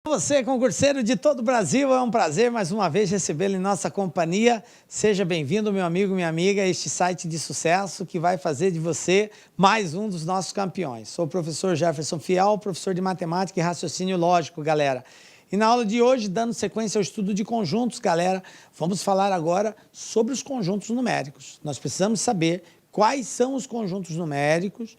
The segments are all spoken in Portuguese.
Você, concurseiro de todo o Brasil, é um prazer mais uma vez recebê-lo em nossa companhia. Seja bem-vindo, meu amigo, minha amiga, a este site de sucesso que vai fazer de você mais um dos nossos campeões. Sou o professor Jefferson Fial, professor de matemática e raciocínio lógico, galera. E na aula de hoje, dando sequência ao estudo de conjuntos, galera, vamos falar agora sobre os conjuntos numéricos. Nós precisamos saber quais são os conjuntos numéricos,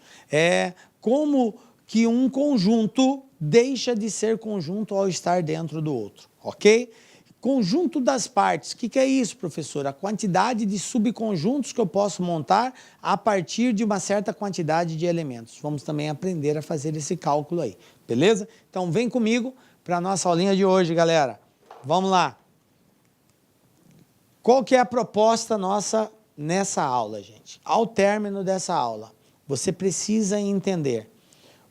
como que um conjunto deixa de ser conjunto ao estar dentro do outro, ok? Conjunto das partes, o que é isso, professor? A quantidade de subconjuntos que eu posso montar a partir de uma certa quantidade de elementos. Vamos também aprender a fazer esse cálculo aí, beleza? Então vem comigo para a nossa aulinha de hoje, galera. Vamos lá. Qual que é a proposta nossa nessa aula, gente? Ao término dessa aula, você precisa entender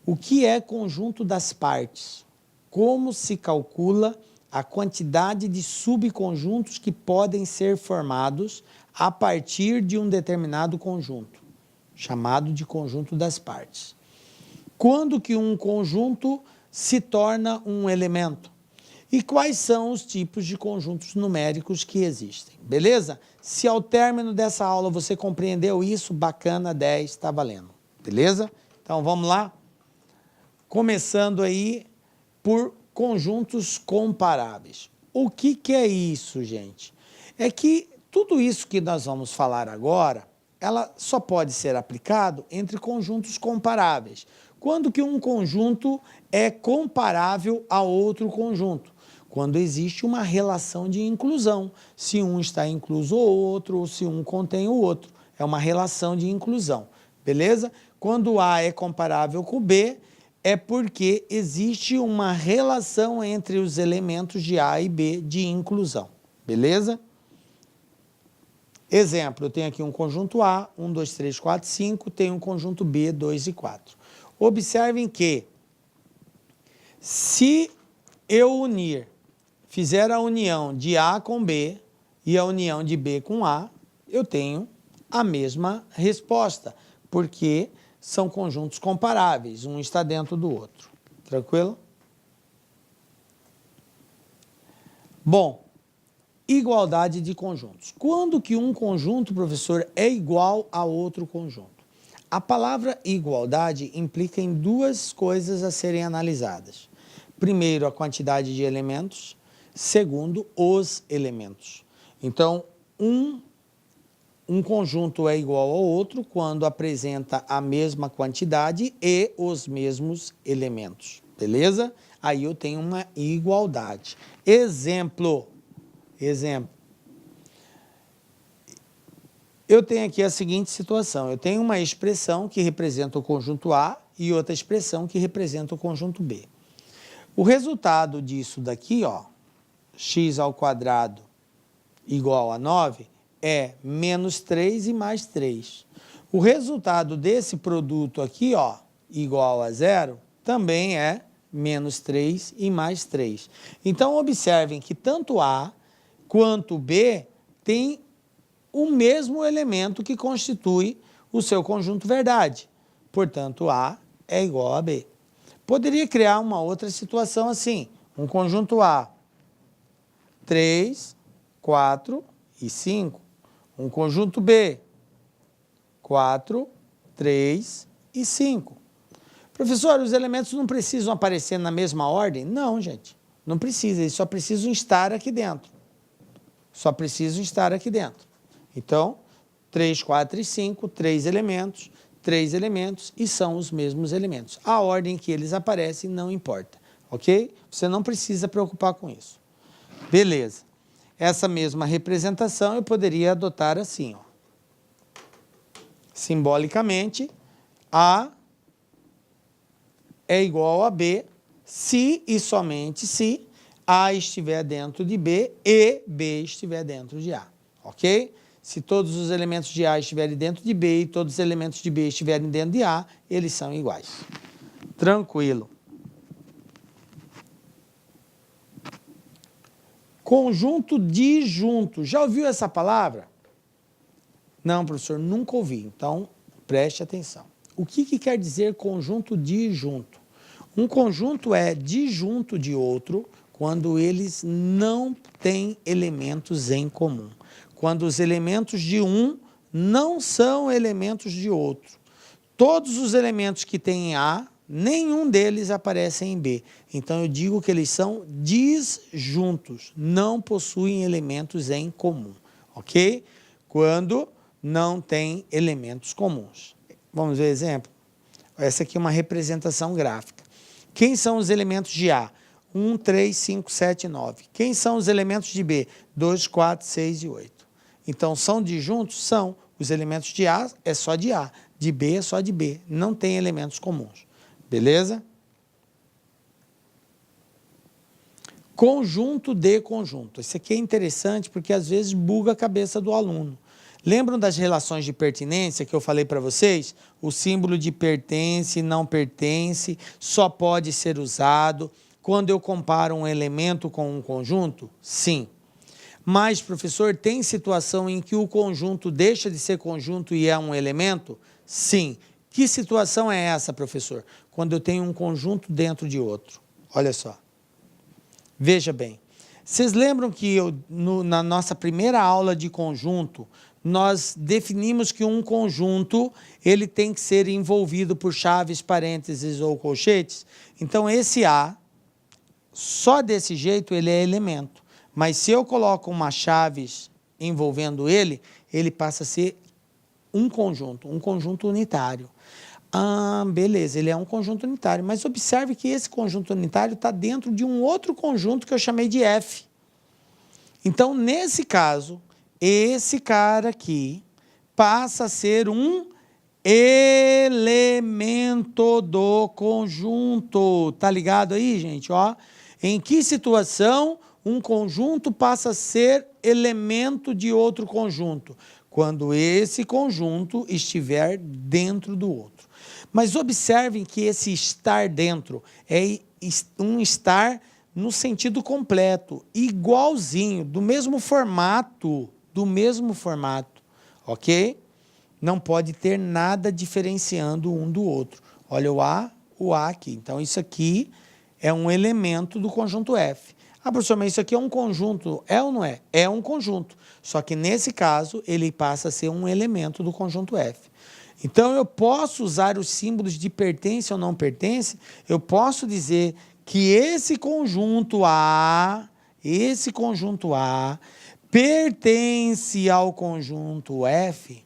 o que é conjunto das partes, como se calcula a quantidade de subconjuntos que podem ser formados a partir de um determinado conjunto, chamado de conjunto das partes. Quando que um conjunto se torna um elemento? E quais são os tipos de conjuntos numéricos que existem, beleza? Se ao término dessa aula você compreendeu isso, bacana, 10, está valendo, beleza? Então vamos lá? Começando aí por conjuntos comparáveis. O que é isso, gente? É que tudo isso que nós vamos falar agora, ela só pode ser aplicado entre conjuntos comparáveis. Quando que um conjunto é comparável a outro conjunto? Quando existe uma relação de inclusão. Se um está incluso o outro, ou se um contém o outro. É uma relação de inclusão, beleza? Quando A é comparável com B, é porque existe uma relação entre os elementos de A e B de inclusão, beleza? Exemplo, eu tenho aqui um conjunto A, 1, 2, 3, 4, 5, tenho um conjunto B, 2 e 4. Observem que, se eu fizer a união de A com B e a união de B com A, eu tenho a mesma resposta, porque são conjuntos comparáveis, um está dentro do outro. Tranquilo? Bom, igualdade de conjuntos. Quando que um conjunto, professor, é igual a outro conjunto? A palavra igualdade implica em duas coisas a serem analisadas. Primeiro, a quantidade de elementos. Segundo, os elementos. Então, um conjunto é igual ao outro quando apresenta a mesma quantidade e os mesmos elementos, beleza? Aí eu tenho uma igualdade. Exemplo. Eu tenho aqui a seguinte situação. Eu tenho uma expressão que representa o conjunto A e outra expressão que representa o conjunto B. O resultado disso daqui, ó, x² igual a 9, é menos 3 e mais 3. O resultado desse produto aqui, ó, igual a 0, também é menos 3 e mais 3. Então, observem que tanto A quanto B tem o mesmo elemento que constitui o seu conjunto verdade. Portanto, A é igual a B. Poderia criar uma outra situação assim, um conjunto A, 3, 4 e 5. Um conjunto B, 4, 3 e 5. Professor, os elementos não precisam aparecer na mesma ordem? Não, gente, não precisa, eles só precisam estar aqui dentro. Só precisam estar aqui dentro. Então, 3, 4 e 5, 3 elementos e são os mesmos elementos. A ordem que eles aparecem não importa, ok? Você não precisa preocupar com isso. Beleza. Essa mesma representação eu poderia adotar assim, ó. Simbolicamente, A é igual a B se e somente se A estiver dentro de B e B estiver dentro de A, ok? Se todos os elementos de A estiverem dentro de B e todos os elementos de B estiverem dentro de A, eles são iguais. Tranquilo. Conjunto disjunto. Já ouviu essa palavra? Não, professor, nunca ouvi. Então, preste atenção. O que quer dizer conjunto disjunto? Um conjunto é disjunto de outro quando eles não têm elementos em comum. Quando os elementos de um não são elementos de outro. Todos os elementos que têm em A, nenhum deles aparece em B. Então, eu digo que eles são disjuntos, não possuem elementos em comum, ok? Quando não tem elementos comuns. Vamos ver exemplo? Essa aqui é uma representação gráfica. Quem são os elementos de A? 1, 3, 5, 7, 9. Quem são os elementos de B? 2, 4, 6 e 8. Então, são disjuntos? São. Os elementos de A é só de A, de B é só de B. Não tem elementos comuns. Beleza? Conjunto de conjunto. Isso aqui é interessante porque às vezes buga a cabeça do aluno. Lembram das relações de pertinência que eu falei para vocês? O símbolo de pertence, não pertence, só pode ser usado quando eu comparo um elemento com um conjunto? Sim. Mas, professor, tem situação em que o conjunto deixa de ser conjunto e é um elemento? Sim. Que situação é essa, professor? Quando eu tenho um conjunto dentro de outro. Olha só. Veja bem. Vocês lembram que na nossa primeira aula de conjunto, nós definimos que um conjunto ele tem que ser envolvido por chaves, parênteses ou colchetes? Então, esse A, só desse jeito, ele é elemento. Mas se eu coloco uma chaves envolvendo ele, ele passa a ser um conjunto unitário. Ah, beleza, ele é um conjunto unitário. Mas observe que esse conjunto unitário está dentro de um outro conjunto que eu chamei de F. Então, nesse caso, esse cara aqui passa a ser um elemento do conjunto. Tá ligado aí, gente? Ó, em que situação um conjunto passa a ser elemento de outro conjunto? Quando esse conjunto estiver dentro do outro. Mas observem que esse estar dentro é um estar no sentido completo, igualzinho, do mesmo formato, ok? Não pode ter nada diferenciando um do outro. Olha o A aqui. Então, isso aqui é um elemento do conjunto F. Ah, professor, mas isso aqui é um conjunto. É ou não é? É um conjunto. Só que, nesse caso, ele passa a ser um elemento do conjunto F. Então, eu posso usar os símbolos de pertence ou não pertence, eu posso dizer que esse conjunto A pertence ao conjunto F.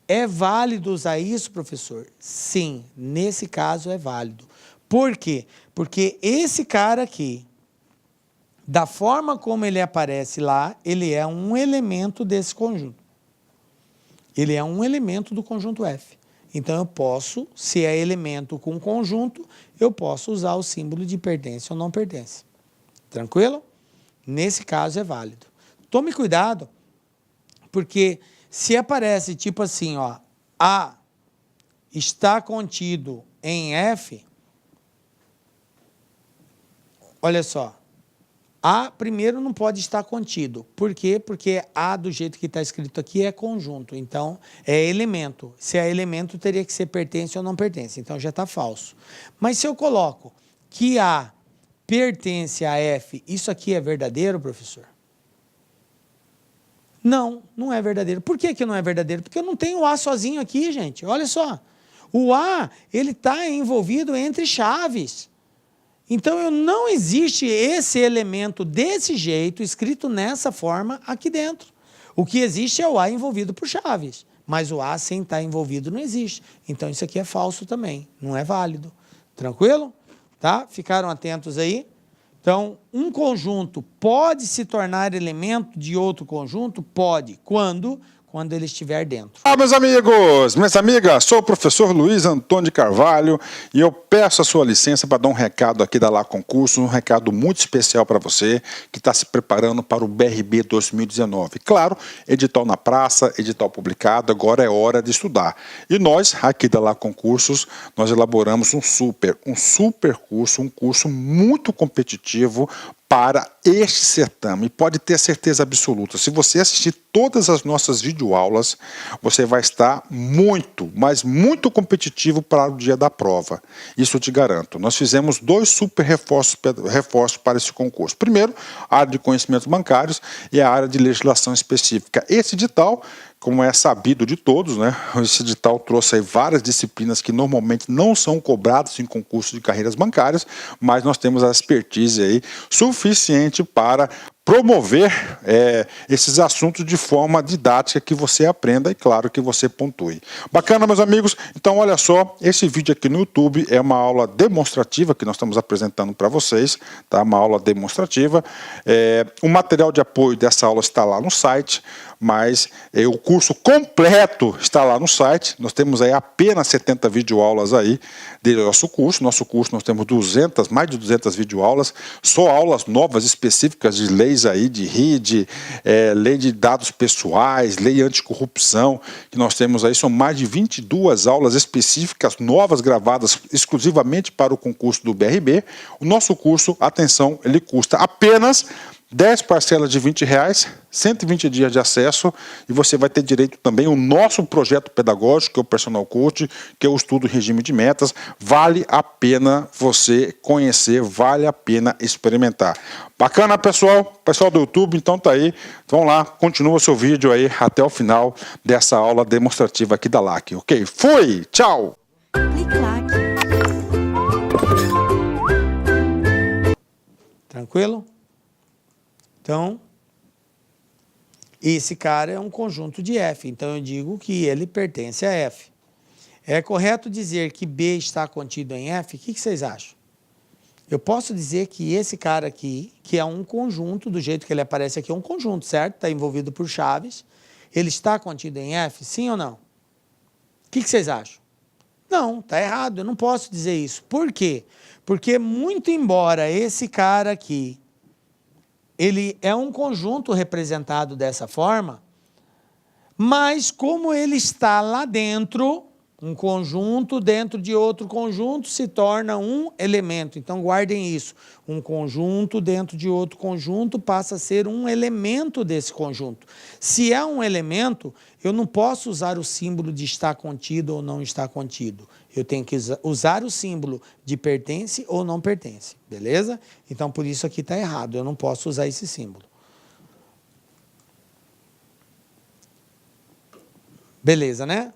É válido usar isso, professor? Sim, nesse caso é válido. Por quê? Porque esse cara aqui, da forma como ele aparece lá, ele é um elemento desse conjunto. Ele é um elemento do conjunto F. Então, eu posso, se é elemento com conjunto, eu posso usar o símbolo de pertence ou não pertence. Tranquilo? Nesse caso é válido. Tome cuidado, porque se aparece tipo assim, ó, A está contido em F, olha só, A primeiro não pode estar contido. Por quê? Porque A, do jeito que está escrito aqui, é conjunto. Então, é elemento. Se é elemento, teria que ser pertence ou não pertence. Então, já está falso. Mas se eu coloco que A pertence a F, isso aqui é verdadeiro, professor? Não, não é verdadeiro. Por que não é verdadeiro? Porque eu não tenho o A sozinho aqui, gente. Olha só. O A, ele está envolvido entre chaves. Então, não existe esse elemento desse jeito, escrito nessa forma, aqui dentro. O que existe é o A envolvido por chaves, mas o A sem estar envolvido não existe. Então, isso aqui é falso também, não é válido. Tranquilo? Tá? Ficaram atentos aí? Então, um conjunto pode se tornar elemento de outro conjunto? Pode. Quando ele estiver dentro. Olá, meus amigos, minhas amigas, sou o professor Luiz Antônio de Carvalho e eu peço a sua licença para dar um recado aqui da Lá Concursos, um recado muito especial para você que está se preparando para o BRB 2019. Claro, edital na praça, edital publicado, agora é hora de estudar. E nós, aqui da Lá Concursos, nós elaboramos um super curso, um curso muito competitivo para este certame. E pode ter certeza absoluta, se você assistir todas as nossas videoaulas, você vai estar muito, mas muito competitivo para o dia da prova. Isso eu te garanto. Nós fizemos 2 super reforços para esse concurso. Primeiro, a área de conhecimentos bancários e a área de legislação específica. Esse edital, como é sabido de todos, né? Esse edital trouxe aí várias disciplinas que normalmente não são cobradas em concursos de carreiras bancárias, mas nós temos a expertise aí suficiente para promover esses assuntos de forma didática, que você aprenda e, claro, que você pontue. Bacana, meus amigos? Então, olha só, esse vídeo aqui no YouTube é uma aula demonstrativa que nós estamos apresentando para vocês, tá? Uma aula demonstrativa. O material de apoio dessa aula está lá no site, mas o curso completo está lá no site. Nós temos aí apenas 70 videoaulas aí do nosso curso. Nosso curso nós temos mais de 200 videoaulas, só aulas novas específicas de leis aí, de RID, lei de dados pessoais, lei anticorrupção, que nós temos aí, são mais de 22 aulas específicas, novas, gravadas exclusivamente para o concurso do BRB. O nosso curso, atenção, ele custa apenas 10 parcelas de R$20, 120 dias de acesso, e você vai ter direito também ao nosso projeto pedagógico, que é o Personal Coach, que é o estudo regime de metas. Vale a pena você conhecer, vale a pena experimentar. Bacana, pessoal? Pessoal do YouTube, então tá aí. Vamos lá, continua o seu vídeo aí até o final dessa aula demonstrativa aqui da LAC. Ok? Fui! Tchau! Tranquilo? Então, esse cara é um conjunto de F, então eu digo que ele pertence a F. É correto dizer que B está contido em F? O que vocês acham? Eu posso dizer que esse cara aqui, que é um conjunto, do jeito que ele aparece aqui, é um conjunto, certo? Está envolvido por chaves. Ele está contido em F, sim ou não? O que vocês acham? Não, está errado, eu não posso dizer isso. Por quê? Porque muito embora esse cara aqui, ele é um conjunto representado dessa forma, mas como ele está lá dentro, um conjunto dentro de outro conjunto se torna um elemento. Então, guardem isso. Um conjunto dentro de outro conjunto passa a ser um elemento desse conjunto. Se é um elemento, eu não posso usar o símbolo de estar contido ou não está contido. Eu tenho que usar o símbolo de pertence ou não pertence. Beleza? Então, por isso aqui está errado. Eu não posso usar esse símbolo. Beleza, né?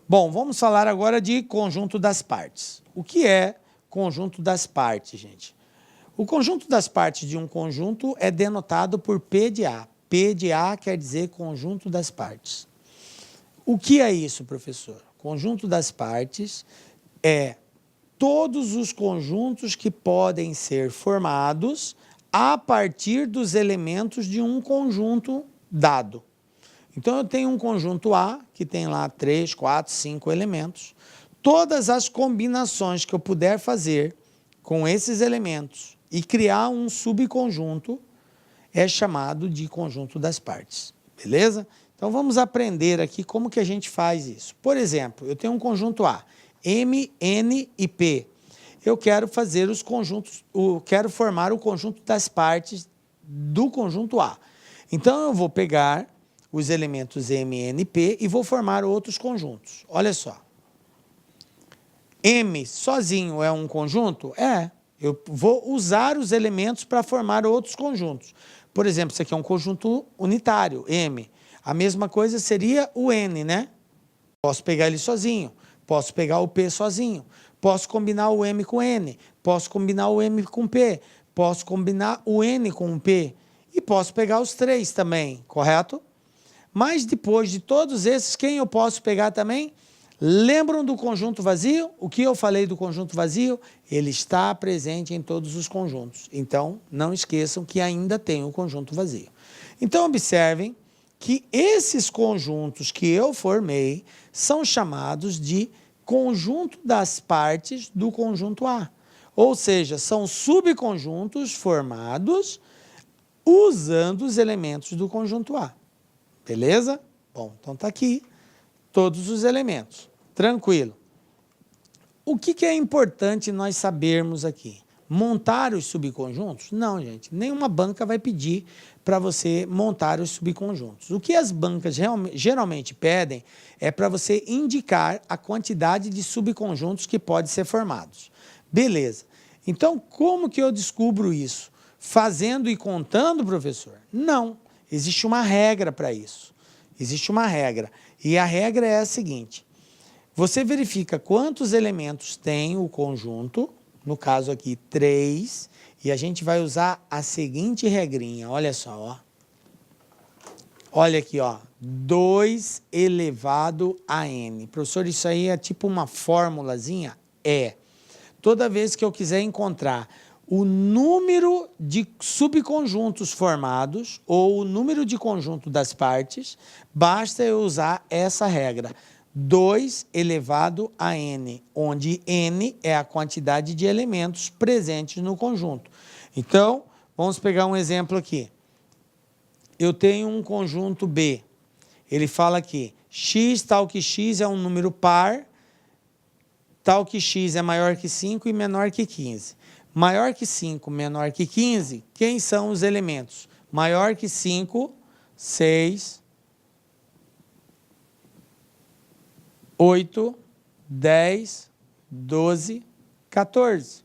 Bom, vamos falar agora de conjunto das partes. O que é conjunto das partes, gente? O conjunto das partes de um conjunto é denotado por P de A. P de A quer dizer conjunto das partes. O que é isso, professor? Conjunto das partes é todos os conjuntos que podem ser formados a partir dos elementos de um conjunto dado. Então, eu tenho um conjunto A, que tem lá 3, 4, 5 elementos. Todas as combinações que eu puder fazer com esses elementos e criar um subconjunto é chamado de conjunto das partes. Beleza? Então, vamos aprender aqui como que a gente faz isso. Por exemplo, eu tenho um conjunto A, M, N e P. Eu quero fazer os conjuntos, quero formar o conjunto das partes do conjunto A. Então, eu vou pegar os elementos M, N e P e vou formar outros conjuntos. Olha só. M sozinho é um conjunto? É. Eu vou usar os elementos para formar outros conjuntos. Por exemplo, isso aqui é um conjunto unitário, M. A mesma coisa seria o N, né? Posso pegar ele sozinho, posso pegar o P sozinho, posso combinar o M com N, posso combinar o M com P, posso combinar o N com o P e posso pegar os três também, correto? Mas depois de todos esses, quem eu posso pegar também? Lembram do conjunto vazio? O que eu falei do conjunto vazio? Ele está presente em todos os conjuntos. Então, não esqueçam que ainda tem o conjunto vazio. Então, observem que esses conjuntos que eu formei são chamados de conjunto das partes do conjunto A. Ou seja, são subconjuntos formados usando os elementos do conjunto A. Beleza? Bom, então está aqui todos os elementos. Tranquilo. O que é importante nós sabermos aqui? montar os subconjuntos? Não, gente. Nenhuma banca vai pedir para você montar os subconjuntos. O que as bancas geralmente pedem é para você indicar a quantidade de subconjuntos que pode ser formados. Beleza. Então, como que eu descubro isso? Fazendo e contando, professor? Não. Existe uma regra para isso. Existe uma regra. E a regra é a seguinte. Você verifica quantos elementos tem o conjunto, no caso aqui 3, e a gente vai usar a seguinte regrinha, olha só, ó. Olha aqui, ó, 2 elevado a n. Professor, isso aí é tipo uma formulazinha? É. Toda vez que eu quiser encontrar o número de subconjuntos formados ou o número de conjunto das partes, basta eu usar essa regra. 2 elevado a n, onde n é a quantidade de elementos presentes no conjunto. Então, vamos pegar um exemplo aqui. Eu tenho um conjunto B. Ele fala aqui, x tal que x é um número par, tal que x é maior que 5 e menor que 15. Maior que 5, menor que 15, quem são os elementos? Maior que 5, 6, 8, 10, 12, 14.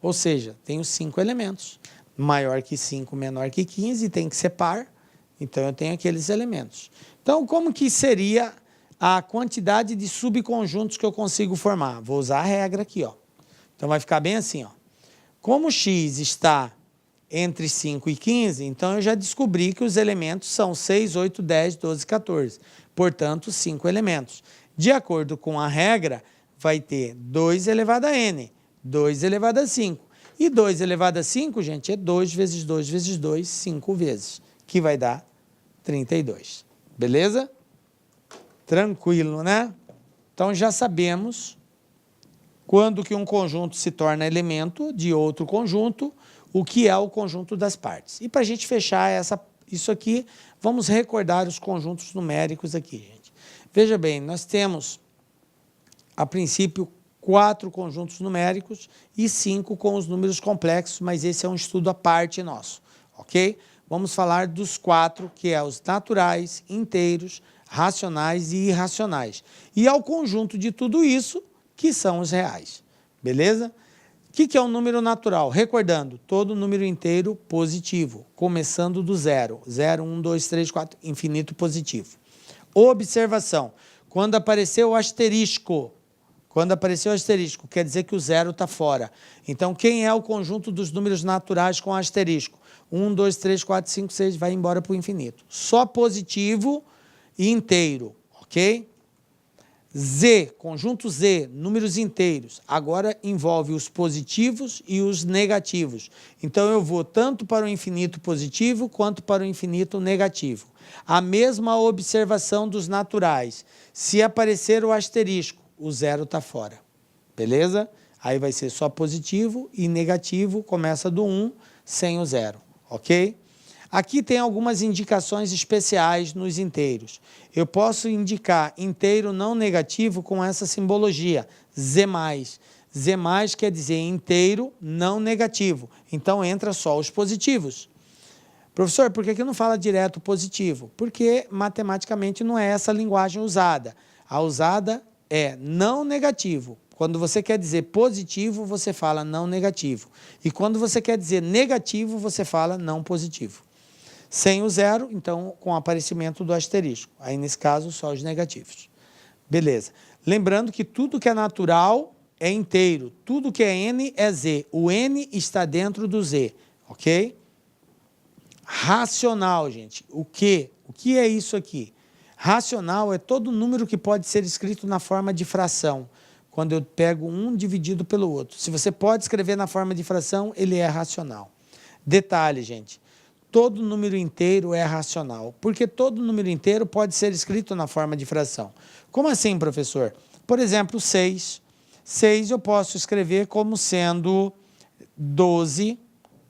Ou seja, tenho 5 elementos. Maior que 5, menor que 15, tem que ser par. Então, eu tenho aqueles elementos. Então, como que seria a quantidade de subconjuntos que eu consigo formar? Vou usar a regra aqui, ó. Então, vai ficar bem assim, ó. Como x está entre 5 e 15, então eu já descobri que os elementos são 6, 8, 10, 12, 14. Portanto, 5 elementos. De acordo com a regra, vai ter 2 elevado a n, 2 elevado a 5. E 2 elevado a 5, gente, é 2 vezes 2 vezes 2, 5 vezes, que vai dar 32. Beleza? Tranquilo, né? Então, já sabemos quando que um conjunto se torna elemento de outro conjunto, o que é o conjunto das partes. E para a gente fechar isso aqui, vamos recordar os conjuntos numéricos aqui, gente. Veja bem, nós temos, a princípio, 4 conjuntos numéricos e 5 com os números complexos, mas esse é um estudo à parte nosso, ok? Vamos falar dos 4, que é os naturais, inteiros, racionais e irracionais. E ao conjunto de tudo isso, que são os reais, beleza? O que é um número natural? Recordando, todo número inteiro positivo, começando do zero. 0, 1, 2, 3, 4, infinito positivo. Observação, quando apareceu o asterisco, quer dizer que o zero está fora. Então, quem é o conjunto dos números naturais com asterisco? 1, 2, 3, 4, 5, 6, vai embora para o infinito. Só positivo e inteiro, ok? Z, conjunto Z, números inteiros, agora envolve os positivos e os negativos. Então, eu vou tanto para o infinito positivo quanto para o infinito negativo. A mesma observação dos naturais. Se aparecer o asterisco, o zero está fora. Beleza? Aí vai ser só positivo e negativo, começa do 1 sem o zero, ok? Aqui tem algumas indicações especiais nos inteiros. Eu posso indicar inteiro não negativo com essa simbologia, Z+. Z+, quer dizer inteiro não negativo. Então, entra só os positivos. Professor, por que não fala direto positivo? Porque, matematicamente, não é essa a linguagem usada. A usada é não negativo. Quando você quer dizer positivo, você fala não negativo. E quando você quer dizer negativo, você fala não positivo. Sem o zero, então, com o aparecimento do asterisco. Aí, nesse caso, só os negativos. Beleza. Lembrando que tudo que é natural é inteiro. Tudo que é n é z. O n está dentro do z, ok? Racional, gente. O quê? O que é isso aqui? Racional é todo número que pode ser escrito na forma de fração. Quando eu pego um dividido pelo outro. Se você pode escrever na forma de fração, ele é racional. Detalhe, gente. Todo número inteiro é racional, porque todo número inteiro pode ser escrito na forma de fração. Como assim, professor? Por exemplo, 6. 6 eu posso escrever como sendo 12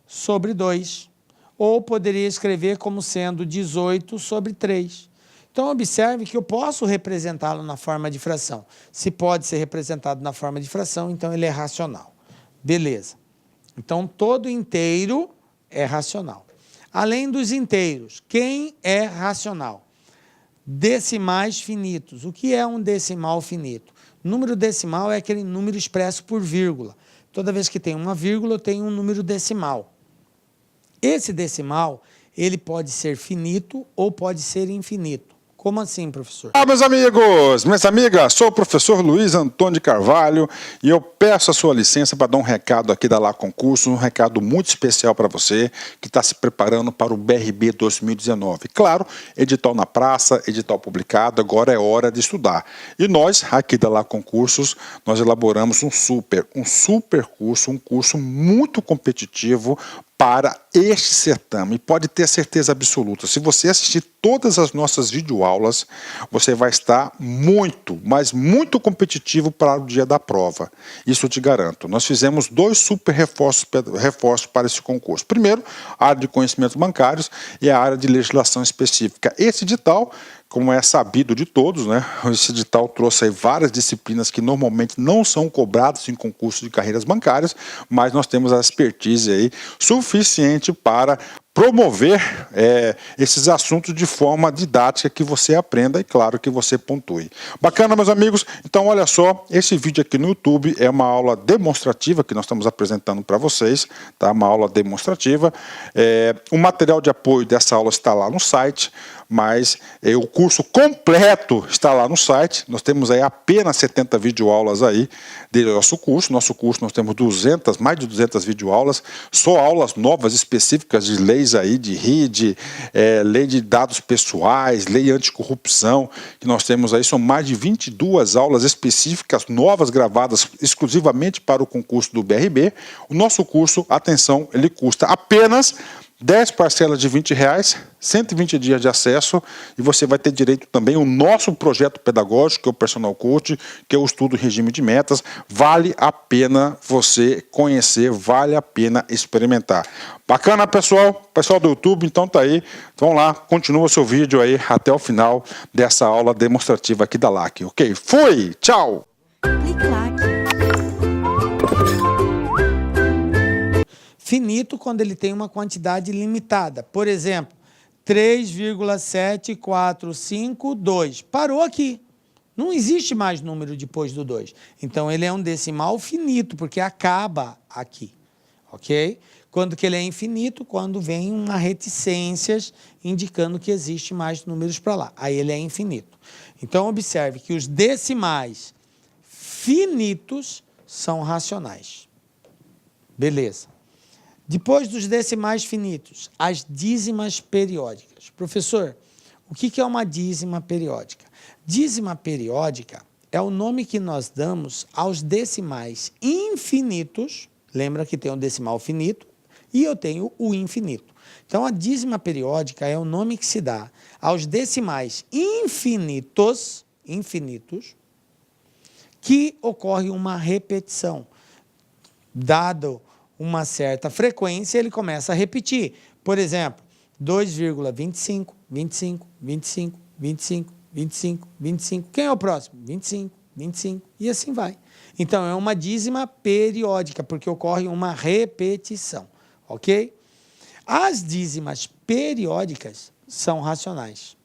sobre 2. Ou poderia escrever como sendo 18 sobre 3. Então, observe que eu posso representá-lo na forma de fração. Se pode ser representado na forma de fração, então ele é racional. Beleza. Então, todo inteiro é racional. Além dos inteiros, quem é racional? Decimais finitos. O que é um decimal finito? Número decimal é aquele número expresso por vírgula. Toda vez que tem uma vírgula, eu tenho um número decimal. Esse decimal, ele pode ser finito ou pode ser infinito. Como assim, professor? Olá, meus amigos, minhas amigas, sou o professor Luiz Antônio de Carvalho e eu peço a sua licença para dar um recado aqui da Lá Concursos, um recado muito especial para você que está se preparando para o BRB 2019. Claro, edital na praça, edital publicado, agora é hora de estudar. E nós, aqui da Lá Concursos, nós elaboramos um super curso, um curso muito competitivo para este certame. E pode ter certeza absoluta, se você assistir todas as nossas videoaulas, você vai estar muito, mas muito competitivo para o dia da prova. Isso eu te garanto. Nós fizemos 2 super reforços para esse concurso. Primeiro, a área de conhecimentos bancários e a área de legislação específica. Esse edital, como é sabido de todos, né? Esse edital trouxe aí várias disciplinas que normalmente não são cobradas em concursos de carreiras bancárias, mas nós temos a expertise aí suficiente para promover esses assuntos de forma didática que você aprenda e, claro, que você pontue. Bacana, meus amigos? Então, olha só, esse vídeo aqui no YouTube é uma aula demonstrativa que nós estamos apresentando para vocês, tá? Uma aula demonstrativa. O material de apoio dessa aula está lá no site, mas o curso completo está lá no site. Nós temos aí apenas 70 videoaulas aí do nosso curso. Nosso curso nós temos mais de 200 videoaulas, só aulas novas específicas de leis aí, de RID, lei de dados pessoais, lei anticorrupção, que nós temos aí, são mais de 22 aulas específicas, novas, gravadas exclusivamente para o concurso do BRB. O nosso curso, atenção, ele custa apenas 10 parcelas de R$20, 120 dias de acesso, e você vai ter direito também ao nosso projeto pedagógico, que é o Personal Coach, que é o estudo regime de metas. Vale a pena você conhecer, vale a pena experimentar. Bacana, pessoal? Pessoal do YouTube, então tá aí. Vamos lá, continua o seu vídeo aí até o final dessa aula demonstrativa aqui da LAC. Ok? Fui! Tchau! Finito quando ele tem uma quantidade limitada. Por exemplo, 3,7452. Parou aqui. Não existe mais número depois do 2. Então, ele é um decimal finito, porque acaba aqui. Ok? Quando que ele é infinito? Quando vem uma reticências indicando que existe mais números para lá. Aí ele é infinito. Então, observe que os decimais finitos são racionais. Beleza. Depois dos decimais finitos, as dízimas periódicas. Professor, o que é uma dízima periódica? Dízima periódica é o nome que nós damos aos decimais infinitos. Lembra que tem um decimal finito e eu tenho o infinito. Então, a dízima periódica é o nome que se dá aos decimais infinitos, que ocorre uma repetição. Dado uma certa frequência, ele começa a repetir. Por exemplo, 2,25, 25, 25, 25, 25, 25. Quem é o próximo? 25, 25, e assim vai. Então, é uma dízima periódica, porque ocorre uma repetição, ok? As dízimas periódicas são racionais.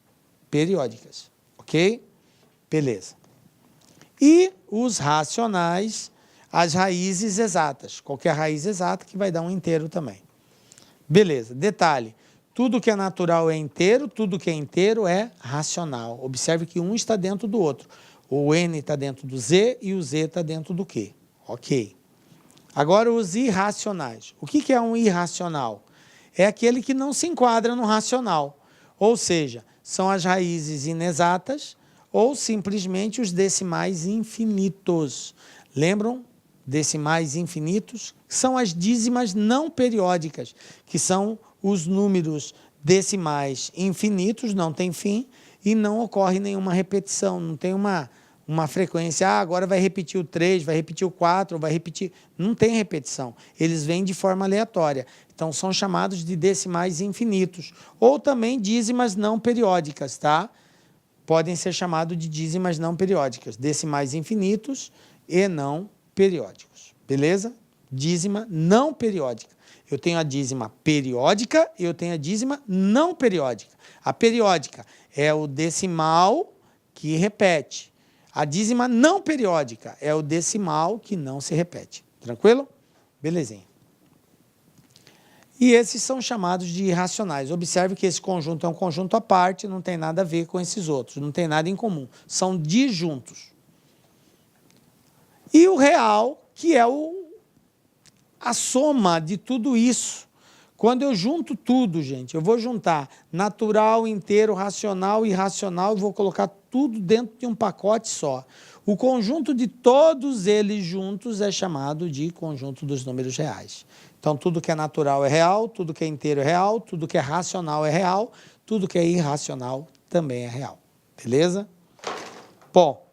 Periódicas, ok? Beleza. E os racionais, as raízes exatas. Qualquer raiz exata que vai dar um inteiro também. Beleza, detalhe. Tudo que é natural é inteiro, tudo que é inteiro é racional. Observe que um está dentro do outro. O N está dentro do Z e o Z está dentro do Q. Ok. Agora, os irracionais. O que é um irracional? É aquele que não se enquadra no racional. Ou seja, são as raízes inexatas ou simplesmente os decimais infinitos. Lembram? Decimais infinitos são as dízimas não periódicas, que são os números decimais infinitos, não tem fim, e não ocorre nenhuma repetição, não tem uma frequência, agora vai repetir o 3, vai repetir o 4, vai repetir... Não tem repetição, eles vêm de forma aleatória. Então, são chamados de decimais infinitos, ou também dízimas não periódicas, tá? Podem ser chamados de dízimas não periódicas, decimais infinitos e não periódicos. Beleza? dízima não periódica. Eu tenho a dízima periódica e eu tenho a dízima não periódica. A periódica é o decimal que repete. A dízima não periódica é o decimal que não se repete. Tranquilo? Belezinha. E esses são chamados de irracionais. Observe que esse conjunto é um conjunto à parte, não tem nada a ver com esses outros, não tem nada em comum. São disjuntos. E o real, que é a soma de tudo isso. Quando eu junto tudo, gente, eu vou juntar natural, inteiro, racional e irracional, eu vou colocar tudo dentro de um pacote só. O conjunto de todos eles juntos é chamado de conjunto dos números reais. Então, tudo que é natural é real, tudo que é inteiro é real, tudo que é racional é real, tudo que é irracional também é real. Beleza? Bom,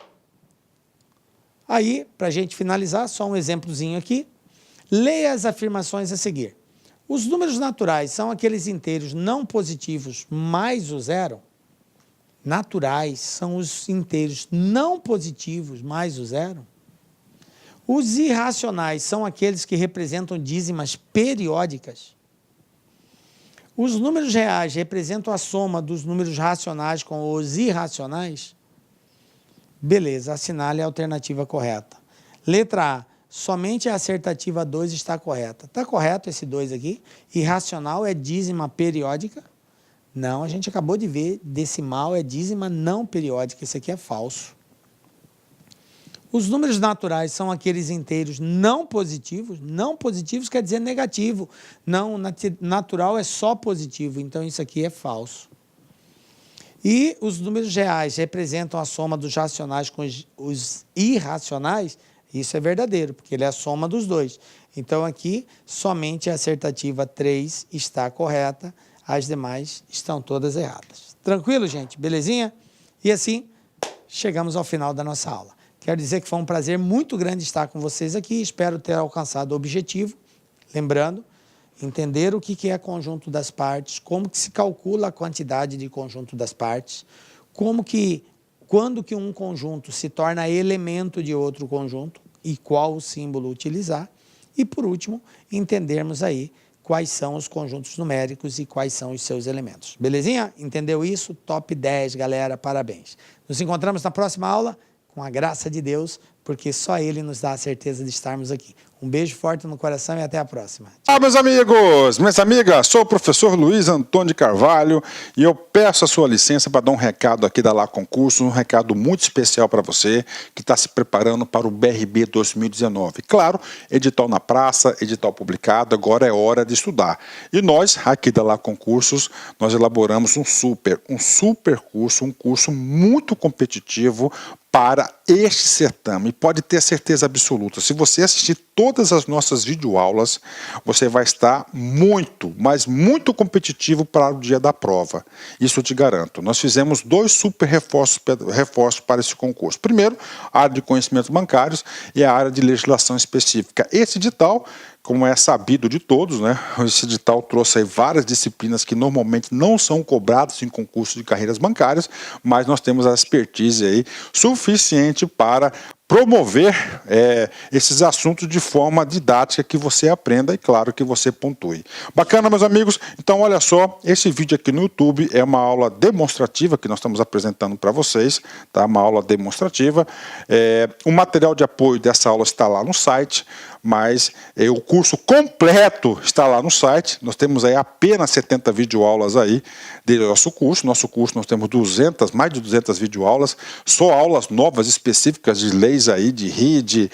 aí, para a gente finalizar, só um exemplozinho aqui. Leia as afirmações a seguir. Os números naturais são aqueles inteiros não positivos mais o zero? Naturais são os inteiros não positivos mais o zero? Os irracionais são aqueles que representam dízimas periódicas? Os números reais representam a soma dos números racionais com os irracionais? Beleza, assinale a alternativa correta. Letra A. Somente a assertativa 2 está correta. Está correto esse 2 aqui? Irracional é dízima periódica? Não, a gente acabou de ver, decimal é dízima não periódica. Isso aqui é falso. Os números naturais são aqueles inteiros não positivos. Não positivos quer dizer negativo. Não, natural é só positivo. Então, isso aqui é falso. E os números reais representam a soma dos racionais com os irracionais? Isso é verdadeiro, porque ele é a soma dos dois. Então, aqui, somente a assertativa 3 está correta, as demais estão todas erradas. Tranquilo, gente? Belezinha? E assim, chegamos ao final da nossa aula. Quero dizer que foi um prazer muito grande estar com vocês aqui, espero ter alcançado o objetivo. Lembrando, entender o que é conjunto das partes, como que se calcula a quantidade de conjunto das partes, quando que um conjunto se torna elemento de outro conjunto e qual o símbolo utilizar. E, por último, entendermos aí quais são os conjuntos numéricos e quais são os seus elementos. Belezinha? Entendeu isso? Top 10, galera. Parabéns. Nos encontramos na próxima aula, com a graça de Deus, porque só Ele nos dá a certeza de estarmos aqui. Um beijo forte no coração e até a próxima. Olá, meus amigos, minhas amigas, sou o professor Luiz Antônio de Carvalho e eu peço a sua licença para dar um recado aqui da Lá Concurso, um recado muito especial para você que está se preparando para o BRB 2019. Claro, edital na praça, edital publicado, agora é hora de estudar. E nós, aqui da Lá Concursos, nós elaboramos um super curso, um curso muito competitivo para este certame. E pode ter certeza absoluta, se você assistir todas as nossas videoaulas, você vai estar muito, mas muito competitivo para o dia da prova. Isso eu te garanto. Nós fizemos 2 super reforços para esse concurso. Primeiro, a área de conhecimentos bancários e a área de legislação específica. Esse edital, como é sabido de todos, né? Esse edital trouxe aí várias disciplinas que normalmente não são cobradas em concursos de carreiras bancárias, mas nós temos a expertise aí suficiente para promover esses assuntos de forma didática que você aprenda e, claro, que você pontue. Bacana, meus amigos? Então, olha só, esse vídeo aqui no YouTube é uma aula demonstrativa que nós estamos apresentando para vocês, tá? Uma aula demonstrativa. O material de apoio dessa aula está lá no site, mas o curso completo está lá no site. Nós temos aí apenas 70 videoaulas aí do nosso curso. Nosso curso nós temos mais de 200 videoaulas, só aulas novas específicas de leis aí, de RID,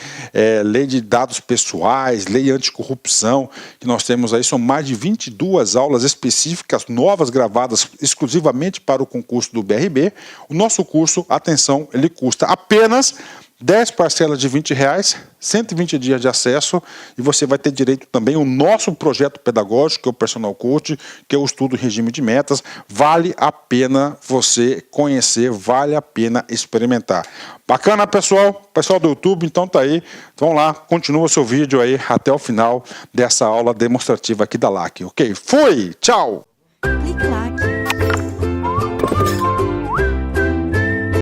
lei de dados pessoais, lei anticorrupção, que nós temos aí, são mais de 22 aulas específicas, novas, gravadas exclusivamente para o concurso do BRB. O nosso curso, atenção, ele custa apenas 10 parcelas de R$20, 120 dias de acesso, e você vai ter direito também ao nosso projeto pedagógico, que é o Personal Coach, que é o estudo em regime de metas. Vale a pena você conhecer, vale a pena experimentar. Bacana, pessoal? Pessoal do YouTube, então tá aí. Vamos lá, continua o seu vídeo aí até o final dessa aula demonstrativa aqui da LAC, ok? Fui! Tchau! Clique like.